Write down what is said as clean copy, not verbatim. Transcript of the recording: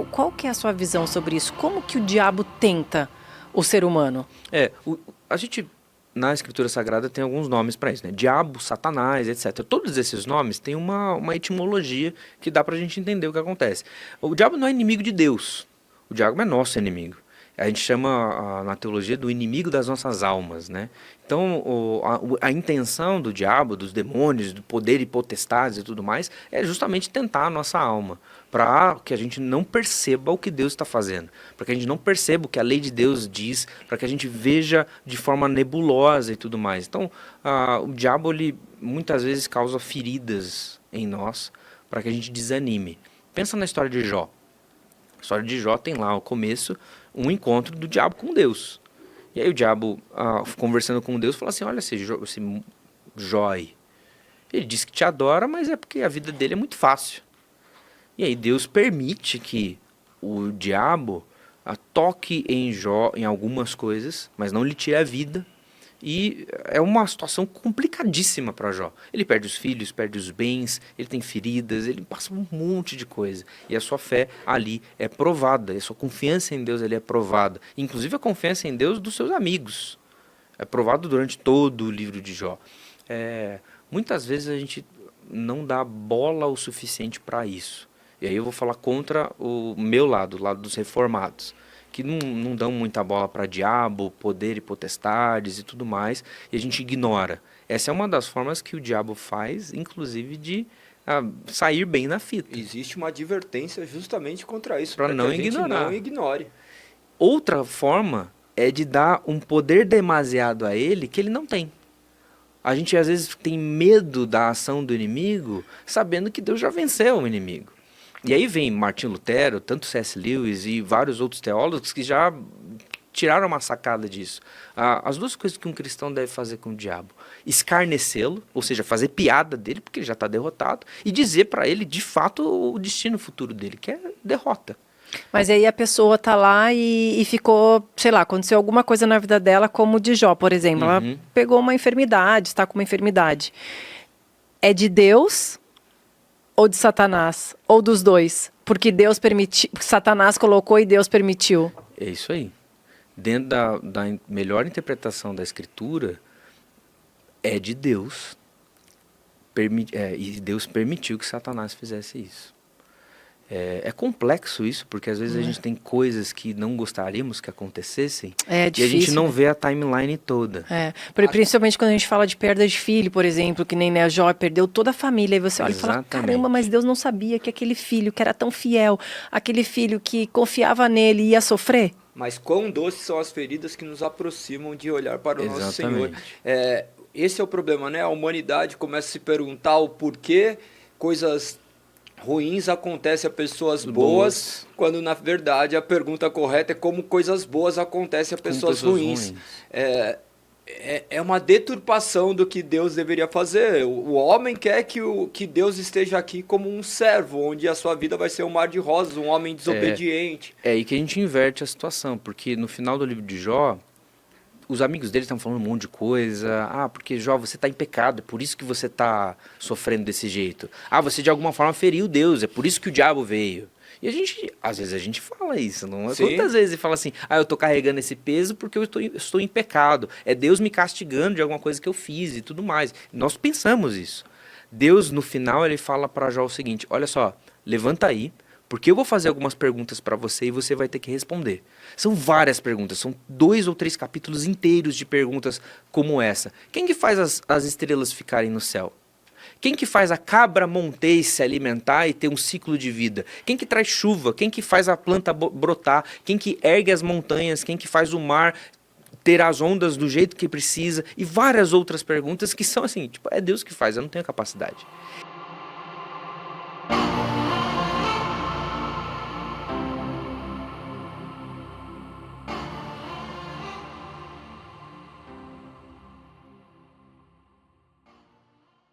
qual que é a sua visão sobre isso? Como que o diabo tenta o ser humano? A gente, na Escritura Sagrada, tem alguns nomes para isso, né? Diabo, Satanás, etc. Todos esses nomes têm uma etimologia que dá para a gente entender o que acontece. O diabo não é inimigo de Deus. O diabo é nosso inimigo. A gente chama na teologia do inimigo das nossas almas, né? Então, a intenção do diabo, dos demônios, do poder e potestades e tudo mais, é justamente tentar a nossa alma, para que a gente não perceba o que Deus está fazendo, para que a gente não perceba o que a lei de Deus diz, para que a gente veja de forma nebulosa e tudo mais. Então, o diabo, ele muitas vezes causa feridas em nós, para que a gente desanime. Pensa na história de Jó. A história de Jó tem lá o começo, um encontro do diabo com Deus. E aí o diabo, conversando com Deus, fala assim, olha esse Jó aí. Ele diz que te adora, mas é porque a vida dele é muito fácil. E aí Deus permite que o diabo toque em Jó em algumas coisas, mas não lhe tire a vida. E é uma situação complicadíssima para Jó. Ele perde os filhos, perde os bens, ele tem feridas, ele passa um monte de coisa. E a sua fé ali é provada, a sua confiança em Deus ali é provada. Inclusive a confiança em Deus dos seus amigos. É provado durante todo o livro de Jó. Muitas vezes a gente não dá bola o suficiente para isso. E aí eu vou falar contra o meu lado, o lado dos reformados, que não dão muita bola para diabo, poder e potestades e tudo mais, e a gente ignora. Essa é uma das formas que o diabo faz, inclusive, de sair bem na fita. Existe uma advertência justamente contra isso, para não que a gente não ignore. Outra forma é de dar um poder demasiado a ele que ele não tem. A gente às vezes tem medo da ação do inimigo, sabendo que Deus já venceu o inimigo. E aí vem Martinho Lutero, tanto C.S. Lewis e vários outros teólogos que já tiraram uma sacada disso. As duas coisas que um cristão deve fazer com o diabo: escarnecê-lo, ou seja, fazer piada dele, porque ele já está derrotado, e dizer para ele, de fato, o destino futuro dele, que é derrota. Mas aí a pessoa tá lá e ficou, sei lá, aconteceu alguma coisa na vida dela, como o de Jó, por exemplo. Ela pegou uma enfermidade, está com uma enfermidade. É de Deus ou de Satanás? Ou dos dois? Porque Deus permitiu, Satanás colocou e Deus permitiu. É isso aí. Dentro da melhor interpretação da Escritura, é de Deus. E Deus permitiu que Satanás fizesse isso. É complexo isso, porque às vezes a gente tem coisas que não gostaríamos que acontecessem e a gente não vê a timeline toda. Principalmente quando a gente fala de perda de filho, por exemplo, que nem a Jó perdeu toda a família, e você olha e fala, caramba, mas Deus não sabia que aquele filho que era tão fiel, aquele filho que confiava nele ia sofrer? Mas quão doces são as feridas que nos aproximam de olhar para o nosso Senhor. Esse é o problema, né? A humanidade começa a se perguntar o porquê coisas ruins acontecem a pessoas boas, quando na verdade a pergunta correta é como coisas boas acontecem a pessoas ruins. É uma deturpação do que Deus deveria fazer. O homem quer que Deus esteja aqui como um servo, onde a sua vida vai ser um mar de rosas, um homem desobediente. É aí que a gente inverte a situação, porque no final do livro de Jó, os amigos dele estão falando um monte de coisa. Porque Jó, você está em pecado, é por isso que você está sofrendo desse jeito. Você de alguma forma feriu Deus, é por isso que o diabo veio. E às vezes a gente fala isso, não é? Quantas vezes ele fala assim, eu estou carregando esse peso porque eu estou em pecado. É Deus me castigando de alguma coisa que eu fiz e tudo mais. Nós pensamos isso. Deus, no final, ele fala para Jó o seguinte, olha só, levanta aí, porque eu vou fazer algumas perguntas para você e você vai ter que responder. São várias perguntas, são 2 ou 3 capítulos inteiros de perguntas como essa. Quem que faz as estrelas ficarem no céu? Quem que faz a cabra montês se alimentar e ter um ciclo de vida? Quem que traz chuva? Quem que faz a planta brotar? Quem que ergue as montanhas? Quem que faz o mar ter as ondas do jeito que precisa? E várias outras perguntas que são assim, é Deus que faz, eu não tenho capacidade.